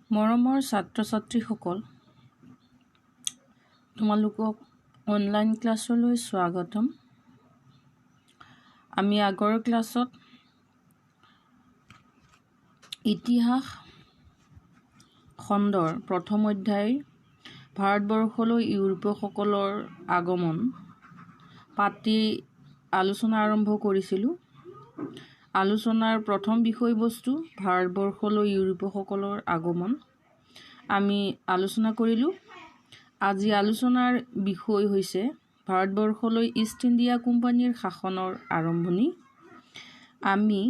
মৰমৰ ছাত্ৰ-ছাত্ৰীসকল, তোমালোকক অনলাইন ক্লাছলৈ স্বাগতম। আমি আগৰ ক্লাছত ইতিহাস খণ্ডৰ প্ৰথম অধ্যায় ভাৰতবৰ্ষলৈ ইউৰোপীয়সকলৰ আগমন পাতি আলোচনা আৰম্ভ কৰিছিলোঁ। আলোচনাৰ প্ৰথম বিষয়বস্তু ভাৰতবৰ্ষলৈ ইউৰোপীয়সকলৰ আগমন আমি আলোচনা কৰিলোঁ। আজি আলোচনাৰ বিষয় হৈছে ভাৰতবৰ্ষলৈ ইষ্ট ইণ্ডিয়া কোম্পানীৰ শাসনৰ আৰম্ভণি। আমি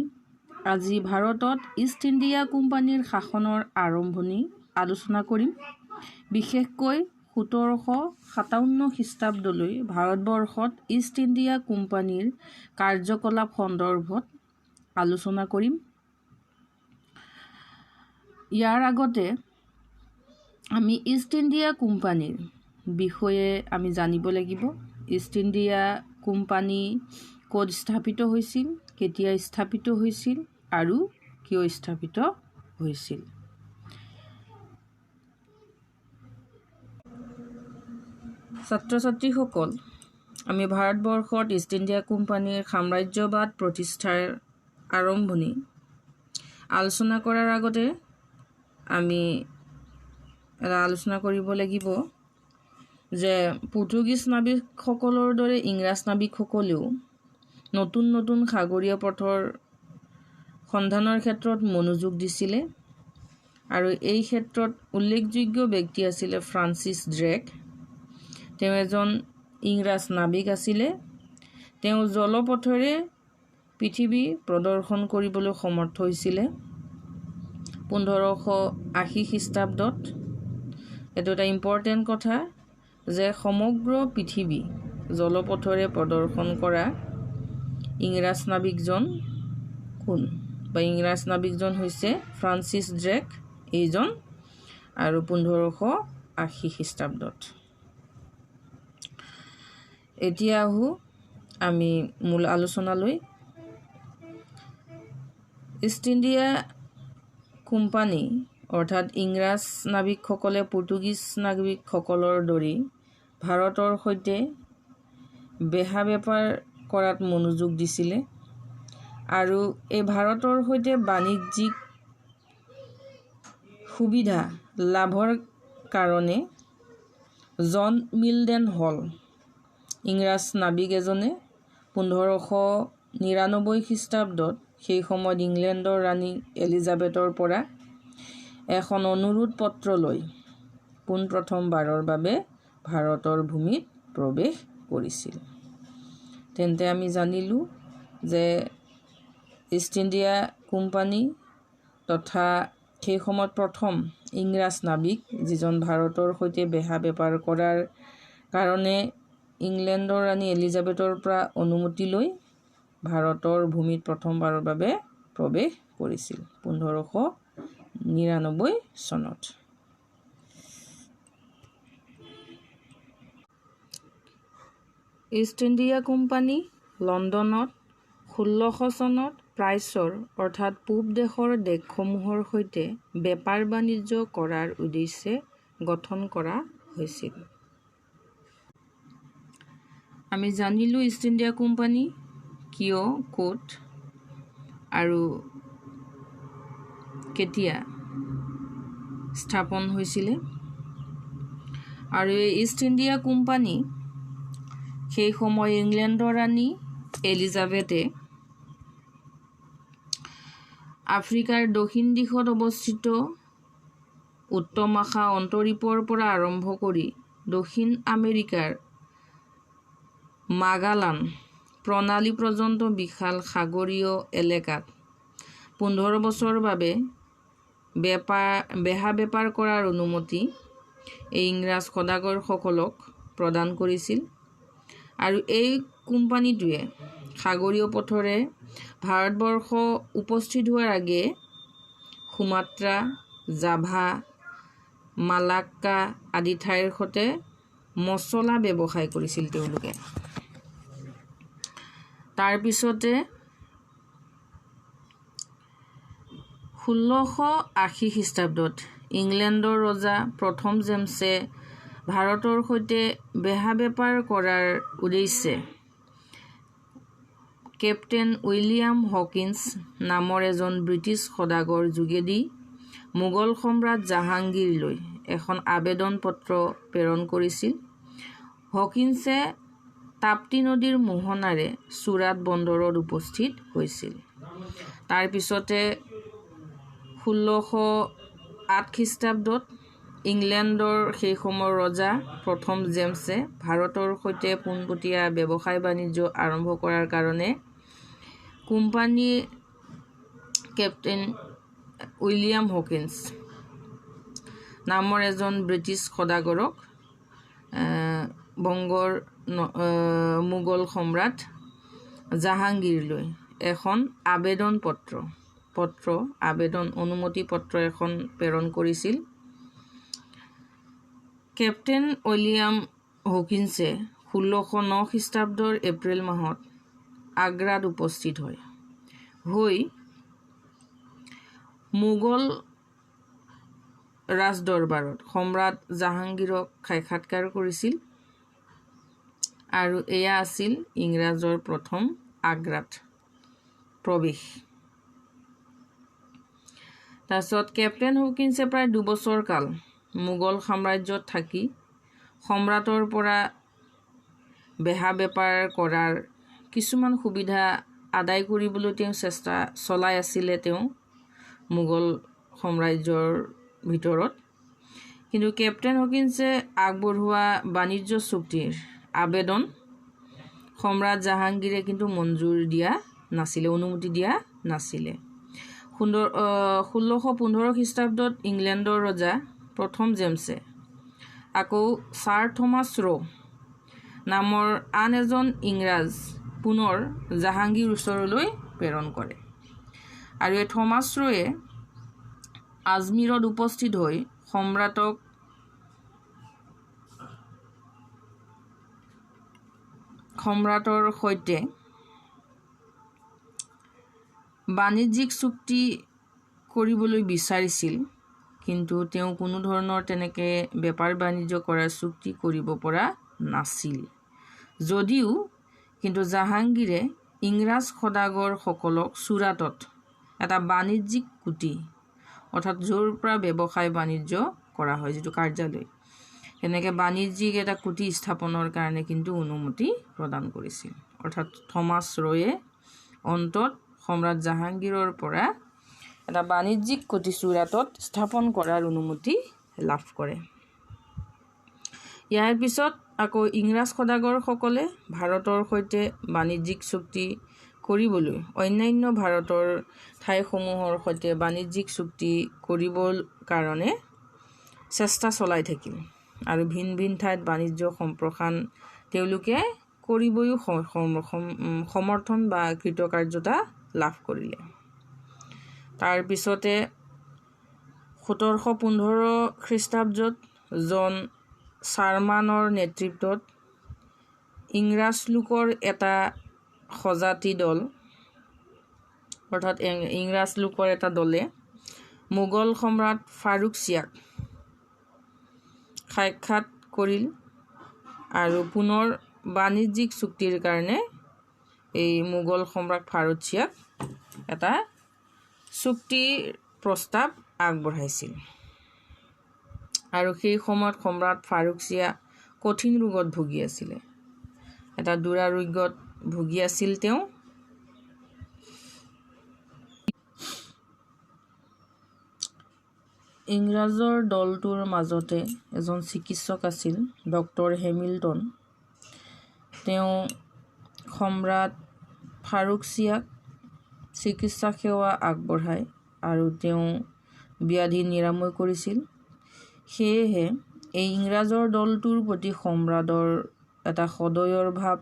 আজি ভাৰতত ইষ্ট ইণ্ডিয়া কোম্পানীৰ শাসনৰ আৰম্ভণি আলোচনা কৰিম। বিশেষকৈ 1757 খ্ৰীষ্টাব্দলৈ ভাৰতবৰ্ষত ইষ্ট ইণ্ডিয়া কোম্পানীৰ কাৰ্যকলাপ সন্দৰ্ভত আলোচনা কৰিম। ইয়াৰ আগতে আমি ইষ্ট ইণ্ডিয়া কোম্পানীৰ বিষয়ে আমি জানিব লাগিব। ইষ্ট ইণ্ডিয়া কোম্পানী ক'ত স্থাপিত হৈছিল, কেতিয়া স্থাপিত হৈছিল আৰু কিয় স্থাপিত হৈছিল। ছাত্ৰ-ছাত্ৰীসকল, আমি ভাৰতবৰ্ষত ইষ্ট ইণ্ডিয়া কোম্পানীৰ সাম্ৰাজ্যবাদ প্ৰতিষ্ঠাৰ আৰম্ভণি আলোচনা কৰাৰ আগতে আমি আলোচনা কৰিব লাগিব যে পৰ্তুগীজ নাবিকসকলৰ দৰে ইংৰাজ নাবিকসকলেও নতুন নতুন সাগৰীয় পথৰ সন্ধানৰ ক্ষেত্ৰত মনোযোগ দিছিলে আৰু এই ক্ষেত্ৰত উল্লেখযোগ্য ব্যক্তি আছিলে ফ্ৰান্সিছ ড্ৰেক। তেওঁ এজন ইংৰাজ নাবিক আছিলে। তেওঁ জলপথেৰে পৃথিৱী প্ৰদৰ্শন কৰিবলৈ সমৰ্থ হৈছিলে 1580 খ্ৰীষ্টাব্দত। এইটো এটা ইম্পৰ্টেণ্ট কথা যে সমগ্ৰ পৃথিৱী জলপথেৰে প্ৰদৰ্শন কৰা ইংৰাজ নাবিকজন কোন, বা ইংৰাজ নাবিকজন হৈছে ফ্ৰান্সিছ ড্ৰেক এইজন, আৰু 1580 খ্ৰীষ্টাব্দত। এতিয়া আহোঁ আমি মূল আলোচনালৈ। ইষ্ট ইণ্ডিয়া কোম্পানী অৰ্থাৎ ইংৰাজ নাবিকসকলে পৰ্তুগীজ নাবিকসকলৰ দৰেই ভাৰতৰ সৈতে বেহা বেপাৰ কৰাত মনোযোগ দিছিলে আৰু এই ভাৰতৰ সৈতে বাণিজ্যিক সুবিধা লাভৰ কাৰণে জন মিলডেন হল ইংৰাজ নাবিক এজনে 1599 খ্ৰীষ্টাব্দত সেই সময়ত ইংলেণ্ডৰ ৰাণী এলিজাবেথৰ পৰা এখন অনুৰোধ পত্ৰ লৈ পোনপ্ৰথমবাৰৰ বাবে ভাৰতৰ ভূমিত প্ৰৱেশ কৰিছিল। তেন্তে আমি জানিলোঁ যে ইষ্ট ইণ্ডিয়া কোম্পানী তথা সেই সময়ত প্ৰথম ইংৰাজ নাবিক যিজন ভাৰতৰ সৈতে বেহা বেপাৰ কৰাৰ কাৰণে ইংলেণ্ডৰ ৰাণী এলিজাবেথৰ পৰা অনুমতি লৈ ভাৰতৰ ভূমিত প্ৰথমবাৰৰ বাবে প্ৰৱেশ কৰিছিল 1599 চনত। ইষ্ট ইণ্ডিয়া কোম্পানী লণ্ডনত 1600 চনত প্ৰাইচৰ অৰ্থাৎ পূব দেশৰ দেশসমূহৰ সৈতে বেপাৰ বাণিজ্য কৰাৰ উদ্দেশ্যে গঠন কৰা হৈছিল। আমি জানিলোঁ ইষ্ট ইণ্ডিয়া কোম্পানী কিয়, ক'ত আৰু কেতিয়া স্থাপন হৈছিলে, আৰু এই ইষ্ট ইণ্ডিয়া কোম্পানী সেই সময় ইংলেণ্ডৰ ৰাণী এলিজাবেথে আফ্ৰিকাৰ দক্ষিণ দিশত অৱস্থিত উত্তমাখা অন্তৰীপৰ পৰা আৰম্ভ কৰি দক্ষিণ আমেৰিকাৰ মাগালান প্ৰণালী পৰ্যন্ত বিশাল সাগৰীয় এলেকাত 15 বছৰৰ বাবে বেহা বেপাৰ কৰাৰ অনুমতি এই ইংৰাজ সদাগৰসকলক প্ৰদান কৰিছিল। আৰু এই কোম্পানীটোৱে সাগৰীয় পথৰে ভাৰতবৰ্ষ উপস্থিত হোৱাৰ আগে সুমাত্ৰা, জাভা, মালাক্কা আদি ঠাইৰ সৈতে মছলা ব্যৱসায় কৰিছিল তেওঁলোকে। তাৰপিছতে 1680 খ্ৰীষ্টাব্দত ইংলেণ্ডৰ ৰজা প্ৰথম জেমছে ভাৰতৰ সৈতে বেহা বেপাৰ কৰাৰ উদ্দেশ্যে কেপ্টেইন উইলিয়াম হকিন্স নামৰ এজন ব্ৰিটিছ সদাগৰ যোগেদি মোগল সম্ৰাট জাহাংগীৰলৈ এখন আবেদন পত্ৰ প্ৰেৰণ কৰিছিল। হকিন্সে তাপ্তি নদীৰ মোহনাৰে চুৰাট বন্দৰত উপস্থিত হৈছিল। তাৰ পিছতে 1608 খ্ৰীষ্টাব্দত ইংলেণ্ডৰ সেই সময়ৰ ৰজা প্ৰথম জেমছে ভাৰতৰ সৈতে পোনপটীয়া ব্যৱসায় বাণিজ্য আৰম্ভ কৰাৰ কাৰণে কোম্পানী কেপ্টেইন উইলিয়াম হকিন্স নামৰ এজন ব্ৰিটিছ সদাগৰক বংগৰ মোগল সম্ৰাট জাহাংগীৰলৈ এখন অনুমতি পত্ৰ এখন প্ৰেৰণ কৰিছিল। কেপ্টেইন উইলিয়াম হকিন্সে 1609 খ্ৰীষ্টাব্দৰ এপ্ৰিল মাহত আগ্ৰাত উপস্থিত হৈ মোগল ৰাজদৰবাৰত সম্ৰাট জাহাংগীৰক সাক্ষাৎকাৰ কৰিছিল আৰু এয়া আছিল ইংৰাজৰ প্ৰথম আগ্ৰাত প্ৰৱেশ। তাৰপিছত কেপ্টেইন হকিন্সে প্ৰায় 2 বছৰ কাল মোগল সাম্ৰাজ্যত থাকি সম্ৰাটৰ পৰা বেহা বেপাৰ কৰাৰ কিছুমান সুবিধা আদায় কৰিবলৈ তেওঁ চেষ্টা চলাই আছিলে মোগল সাম্ৰাজ্যৰ ভিতৰত। কিন্তু কেপ্টেইন হকিন্সে আগবঢ়োৱা বাণিজ্য চুক্তিৰ আবেদন সম্ৰাট জাহাংগীৰে কিন্তু অনুমতি দিয়া নাছিলে। 1615 খ্ৰীষ্টাব্দত ইংলেণ্ডৰ ৰজা প্ৰথম জেমছে আকৌ ছাৰ থমাছ ৰ নামৰ আন এজন ইংৰাজ পুনৰ জাহাংগীৰ ওচৰলৈ প্ৰেৰণ কৰে আৰু এই থমাছ ৰয়ে আজমিৰত উপস্থিত হৈ সম্ৰাটৰ সৈতে বাণিজ্যিক চুক্তি কৰিবলৈ বিচাৰিছিল, কিন্তু তেওঁ কোনো ধৰণৰ তেনেকৈ বেপাৰ বাণিজ্য কৰাৰ চুক্তি কৰিব পৰা নাছিল। যদিও কিন্তু জাহাংগীৰে ইংৰাজ সদাগৰ সকলক চুৰাটত এটা বাণিজ্যিক কুটি অৰ্থাৎ য'ৰ পৰা ব্যৱসায় বাণিজ্য কৰা হয় যিটো কাৰ্যালয়, এনেকৈ বাণিজ্যিক এটা কুটি স্থাপনৰ কাৰণে কিন্তু অনুমতি প্ৰদান কৰিছিল। অৰ্থাৎ থমাছ ৰয়ে অন্তত সম্ৰাট জাহাংগীৰৰ পৰা এটা বাণিজ্যিক কুটি চুৰাটত স্থাপন কৰাৰ অনুমতি লাভ কৰে। ইয়াৰ পিছত আকৌ ইংৰাজ সদাগৰসকলে ভাৰতৰ সৈতে বাণিজ্যিক চুক্তি কৰিবলৈ অন্যান্য ভাৰতৰ ঠাইসমূহৰ সৈতে বাণিজ্যিক চুক্তি কৰিবৰ কাৰণে চেষ্টা চলাই থাকিল আৰু ভিন ভিন ঠাইত বাণিজ্য সম্প্ৰসাৰণ তেওঁলোকে কৰিবও সমৰ্থন বা কৃতকাৰ্যতা লাভ কৰিলে। তাৰ পিছতে 1715 খ্ৰীষ্টাব্দত জন চাৰমানৰ নেতৃত্বত ইংৰাজ লোকৰ এটা সজাতি দল অৰ্থাৎ ইংৰাজ লোকৰ এটা দলে মোগল সম্ৰাট ফাৰুক চিয়াক সাক্ষাৎ কৰিল আৰু পুনৰ বাণিজ্যিক চুক্তিৰ কাৰণে এই মোগল সম্ৰাট ফাৰুক চিয়াক এটা চুক্তিৰ প্ৰস্তাৱ আগবঢ়াইছিল আৰু সেই সময়ত সম্ৰাট ফাৰুক চিয়া কঠিন ৰোগত ভুগি আছিলে, এটা দুৰাৰোগ্যত ভুগি আছিল তেওঁ। ইংৰাজৰ দলটোৰ মাজতে এজন চিকিৎসক আছিল ডক্টৰ হেমিল্টন। তেওঁ সম্ৰাট ফাৰুক চিয়াক চিকিৎসা সেৱা আগবঢ়ায় আৰু তেওঁ ব্যাধি নিৰাময় কৰিছিল। সেয়েহে এই ইংৰাজৰ দলটোৰ প্ৰতি সম্ৰাটৰ এটা সদয়ৰ ভাৱ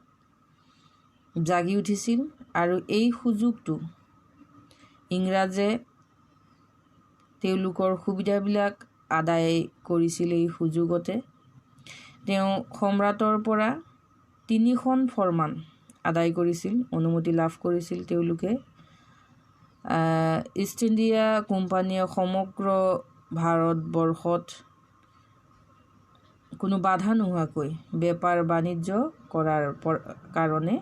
জাগি উঠিছিল আৰু এই সুযোগটো ইংৰাজে তেওঁলোকৰ সুবিধাবিলাক আদায় কৰিছিল। এই সুযোগতে তেওঁ সম্ৰাটৰ পৰা 3খন ফৰমান আদায় কৰিছিল, অনুমতি লাভ কৰিছিল। তেওঁলোকে ইষ্ট ইণ্ডিয়া কোম্পানীয়ে সমগ্ৰ ভাৰতবৰ্ষত কোনো বাধা নোহোৱাকৈ বেপাৰ বাণিজ্য কৰাৰ কাৰণে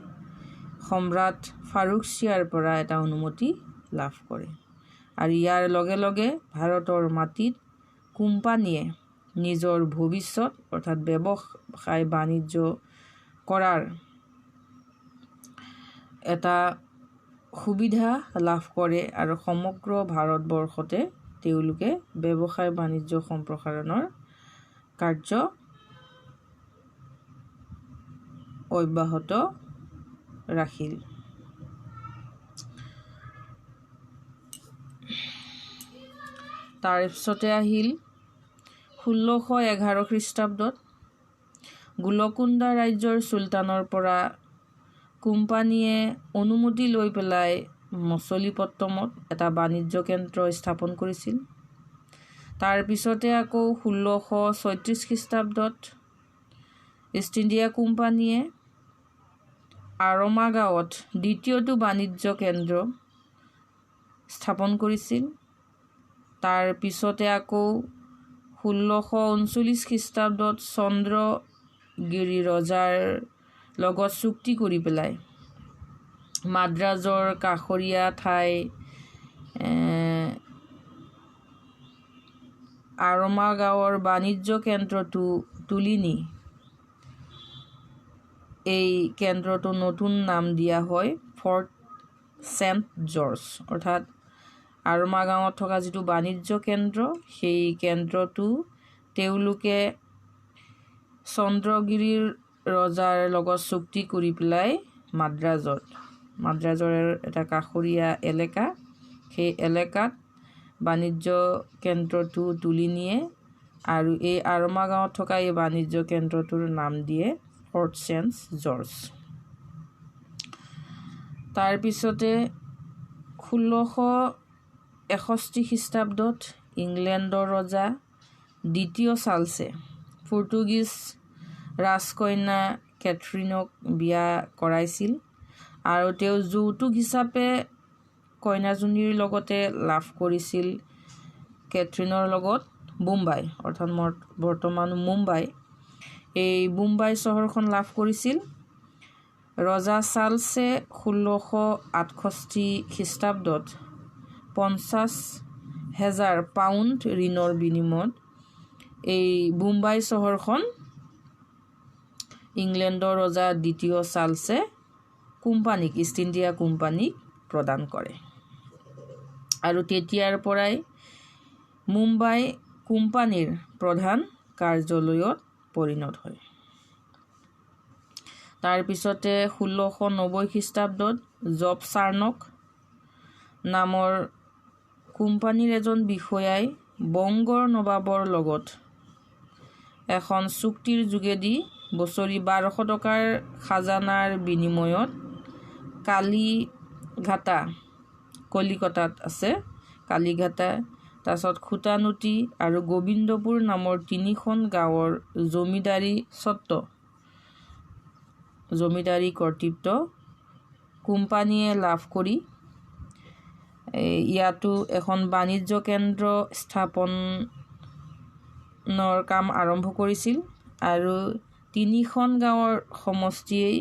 সম্ৰাট ফাৰুকছিয়াৰ পৰা এটা অনুমতি লাভ কৰে। আৰু ইয়াৰ লগে লগে ভাৰতৰ মাটিত কোম্পানীয়ে নিজৰ ভৱিষ্যত অৰ্থাৎ ব্যৱসায় বাণিজ্য কৰাৰ এটা সুবিধা লাভ কৰে আৰু সমগ্ৰ ভাৰতবৰ্ষতে তেওঁলোকে ব্যৱসায় বাণিজ্য সম্প্ৰসাৰণৰ কাৰ্য অব্যাহত ৰাখিল। তাৰপিছতে আহিল 1611 খ্ৰীষ্টাব্দত গোলকুণ্ডা ৰাজ্যৰ চুলতানৰ পৰা কোম্পানীয়ে অনুমতি লৈ পেলাই মছলিপট্টমত এটা বাণিজ্য কেন্দ্ৰ স্থাপন কৰিছিল। তাৰপিছতে আকৌ 1636 খ্ৰীষ্টাব্দত ইষ্ট ইণ্ডিয়া কোম্পানীয়ে আৰমা গাঁৱত দ্বিতীয়টো বাণিজ্য কেন্দ্ৰ স্থাপন কৰিছিল। তাৰপিছতে আকৌ 1639 খ্ৰীষ্টাব্দত চন্দ্ৰগিৰি ৰজাৰ লগত চুক্তি কৰি পেলাই মাদ্ৰাজৰ কাষৰীয়া ঠাই আৰমা গাঁৱৰ বাণিজ্য কেন্দ্ৰটো তুলি নি এই কেন্দ্ৰটো নতুন নাম দিয়া হয় ফৰ্ট চেণ্ট জৰ্জ। অৰ্থাৎ আৰমা গাঁৱত থকা যিটো বাণিজ্য কেন্দ্ৰ সেই কেন্দ্ৰটো তেওঁলোকে চন্দ্ৰগিৰিৰ ৰজাৰ লগত চুক্তি কৰি পেলাই মাদ্ৰাজৰ এটা কাষৰীয়া এলেকা সেই এলেকাত বাণিজ্য কেন্দ্ৰটো তুলি নিয়ে আৰু এই আৰমা গাঁৱত থকা এই বাণিজ্য কেন্দ্ৰটোৰ নাম দিয়ে ফৰ্ট চেণ্ট জৰ্জ। তাৰপিছতে 1661 খ্ৰীষ্টাব্দত ইংলেণ্ডৰ ৰজা দ্বিতীয় চাৰ্লছে পৰ্তুগীজ ৰাজকন্যা কেথৰিনক বিয়া কৰাইছিল আৰু তেওঁ যৌতুক হিচাপে কইনাজনীৰ লগতে লাভ কৰিছিল কেথৰিনৰ লগত বোম্বাই অৰ্থাৎ বৰ্তমান মুম্বাই। এই বোম্বাই চহৰখন লাভ কৰিছিল। ৰজা চাৰ্লছে 1668 খ্ৰীষ্টাব্দত 50,000 পাউণ্ড ঋণৰ বিনিময়ত এই বোম্বাই চহৰখন ইংলেণ্ডৰ ৰজা দ্বিতীয় চাৰ্লছে ইষ্ট ইণ্ডিয়া কোম্পানীক প্ৰদান কৰে আৰু তেতিয়াৰ পৰাই মুম্বাই কোম্পানীৰ প্ৰধান কাৰ্যালয়ত পৰিণত হয়। তাৰপিছতে 1690 খ্ৰীষ্টাব্দত জব চাৰ্নক নামৰ কোম্পানীৰ এজন বিষয়াই বংগৰ নবাবৰ লগত এখন চুক্তিৰ যোগেদি বছৰি 1200 টকাৰ খাজানাৰ বিনিময়ত কালিঘাটা কলিকতাত আছে কালিঘাটা তাৰপিছত খুটানুটি আৰু গোবিন্দপুৰ নামৰ 3খন গাঁৱৰ জমিদাৰী কৰ্তৃত্ব কোম্পানীয়ে লাভ কৰি ইয়াতো এখন বাণিজ্য কেন্দ্ৰ স্থাপনৰ কাম আৰম্ভ কৰিছিল আৰু 3খন গাঁৱৰ সমষ্টিয়েই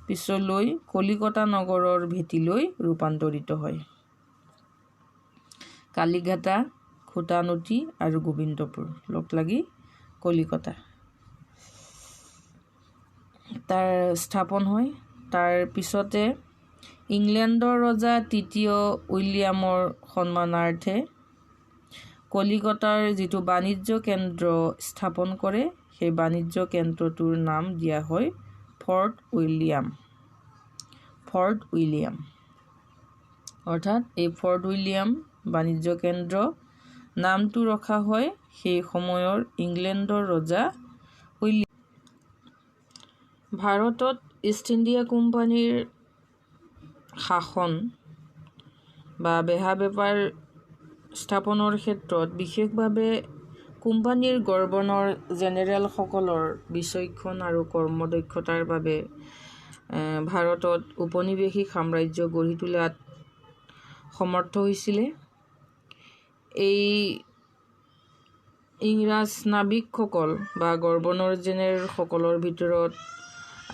পিছলৈ কলিকতা নগৰৰ ভেটিলৈ ৰূপান্তৰিত হয়। কালিঘাটা, খুটানুটি আৰু গোবিন্দপুৰ লগ লাগি কলিকতা তাৰ স্থাপন হয়। তাৰ পিছতে ইংলেণ্ডৰ ৰজা তৃতীয় উইলিয়ামৰ সন্মানাৰ্থে কলিকতাৰ যিটো বাণিজ্য কেন্দ্ৰ স্থাপন কৰে সেই বাণিজ্য কেন্দ্ৰটোৰ নাম দিয়া হয় ফৰ্ট উইলিয়াম। অৰ্থাৎ এই ফৰ্ট উইলিয়াম বাণিজ্য কেন্দ্ৰ নামটো ৰখা হয় সেই সময়ৰ ইংলেণ্ডৰ ৰজা উইলিয়াম। ভাৰতত ইষ্ট ইণ্ডিয়া কোম্পানীৰ শাসন বা বেহা বেপাৰ স্থাপনৰ ক্ষেত্ৰত বিশেষভাৱে কোম্পানীৰ গভৰ্ণৰ জেনেৰেল সকলৰ বিচক্ষণ আৰু কৰ্মদক্ষতাৰ বাবে ভাৰতত উপনিৱেশিক সাম্ৰাজ্য গঢ়ি তোলাত সমৰ্থ হৈছিলে। এই ইংৰাজ নাবিকসকল বা গভৰ্ণৰ জেনেৰেলসকলৰ ভিতৰত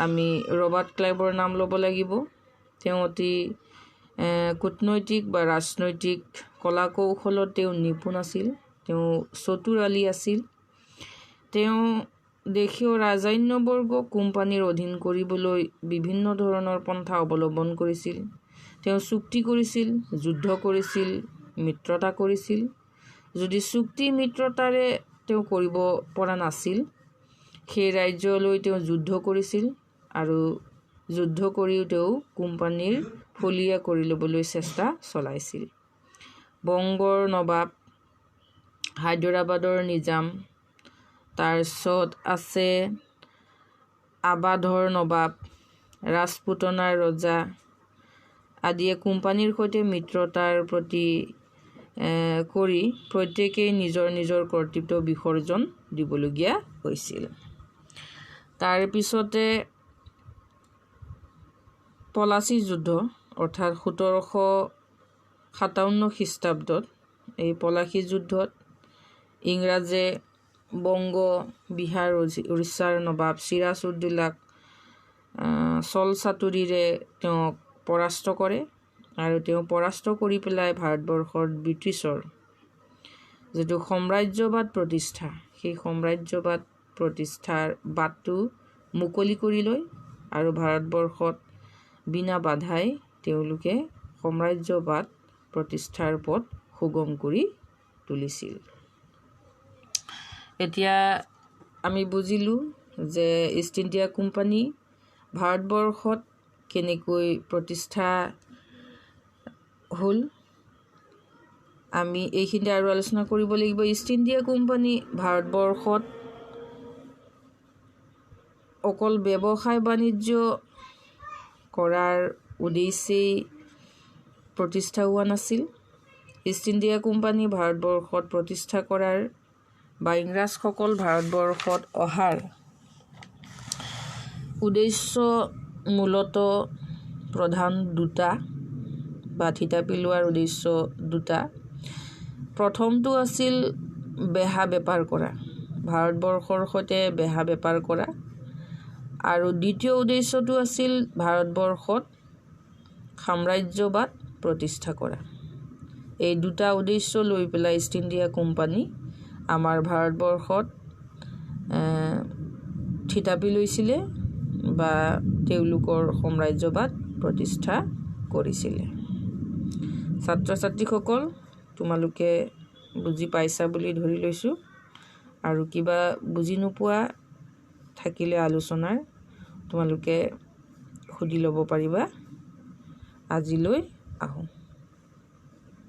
আমি ৰবাৰ্ট ক্লাইভৰ নাম ল'ব লাগিব। তেওঁ অতি কূটনৈতিক বা ৰাজনৈতিক কলা কৌশলত তেওঁ নিপুণ আছিল। তেওঁ চতুৰালি আছিল। তেওঁ দেশীয় ৰাজন্যবৰ্গক কোম্পানীৰ অধীন কৰিবলৈ বিভিন্ন ধৰণৰ পন্থা অৱলম্বন কৰিছিল। তেওঁ চুক্তি কৰিছিল, যুদ্ধ কৰিছিল, মিত্ৰতা কৰিছিল। যদি চুক্তি মিত্ৰতাৰে তেওঁ কৰিব পৰা নাছিল, সেই ৰাজ্যলৈ তেওঁ যুদ্ধ কৰিছিল আৰু যুদ্ধ কৰিও তেওঁ কোম্পানীৰ ফলীয়া কৰি ল'বলৈ চেষ্টা চলাইছিল। বংগৰ নবাব, হায়দৰাবাদৰ নিজাম, তাৰপিছত আছে আবাধৰ নবাব, ৰাজপুতনাৰ ৰজা আদিয়ে কোম্পানীৰ সৈতে মিত্ৰতাৰ প্ৰতি কৰি প্ৰত্যেকেই নিজৰ নিজৰ কৰ্তৃত্ব বিসৰ্জন দিবলগীয়া হৈছিল। তাৰপিছতে পলাচী যুদ্ধ অৰ্থাৎ 1757 খ্ৰীষ্টাব্দত এই পলাচী যুদ্ধত ইংৰাজে বংগ, বিহাৰ, উৰিষ্যাৰ নবাব চিৰাজ উদ্দৌলাক চলচাতুৰিৰে তেওঁক পৰাস্ত কৰে আৰু তেওঁ পৰাস্ত কৰি পেলাই ভাৰতবৰ্ষত ব্ৰিটিছৰ যিটো সাম্ৰাজ্যবাদ প্ৰতিষ্ঠা, সেই সাম্ৰাজ্যবাদ প্ৰতিষ্ঠাৰ বাটটো মুকলি কৰি লয় আৰু ভাৰতবৰ্ষত বিনা বাধাই তেওঁলোকে সাম্ৰাজ্যবাদ প্ৰতিষ্ঠাৰ পথ সুগম কৰি তুলিছিল। এতিয়া আমি বুজিলোঁ যে ইষ্ট ইণ্ডিয়া কোম্পানী ভাৰতবৰ্ষত কেনেকৈ প্ৰতিষ্ঠা হ'ল। আমি এইখিনিতে আৰু আলোচনা কৰিব লাগিব। ইষ্ট ইণ্ডিয়া কোম্পানী ভাৰতবৰ্ষত অকল ব্যৱসায় বাণিজ্য কৰাৰ উদ্দেশ্যেই প্ৰতিষ্ঠা হোৱা নাছিল। ইষ্ট ইণ্ডিয়া কোম্পানী ভাৰতবৰ্ষত প্ৰতিষ্ঠা কৰাৰ বা ইংৰাজসকল ভাৰতবৰ্ষত অহাৰ উদ্দেশ্য মূলতঃ প্ৰধান দুটা বা থিতাপি লোৱাৰ উদ্দেশ্য দুটা। প্ৰথমটো আছিল বেহা বেপাৰ কৰা, ভাৰতবৰ্ষৰ সৈতে বেহা বেপাৰ কৰা, আৰু দ্বিতীয় উদ্দেশ্যটো আছিল ভাৰতবৰ্ষত সাম্ৰাজ্যবাদ প্ৰতিষ্ঠা কৰা। এই দুটা উদ্দেশ্য লৈ পেলাই ইষ্ট ইণ্ডিয়া কোম্পানী আমাৰ ভাৰতবৰ্ষত থিতাপি লৈছিলে বা তেওঁলোকৰ সাম্ৰাজ্যবাদ প্ৰতিষ্ঠা কৰিছিলে। ছাত্ৰ ছাত্ৰীসকল, তোমালোকে বুজি পাইছা বুলি ধৰি লৈছোঁ, আৰু কিবা বুজি নোপোৱা থাকিলে আলোচনাৰ তোমালোকে সুধি ল'ব পাৰিবা। আজিলৈ আহোঁ।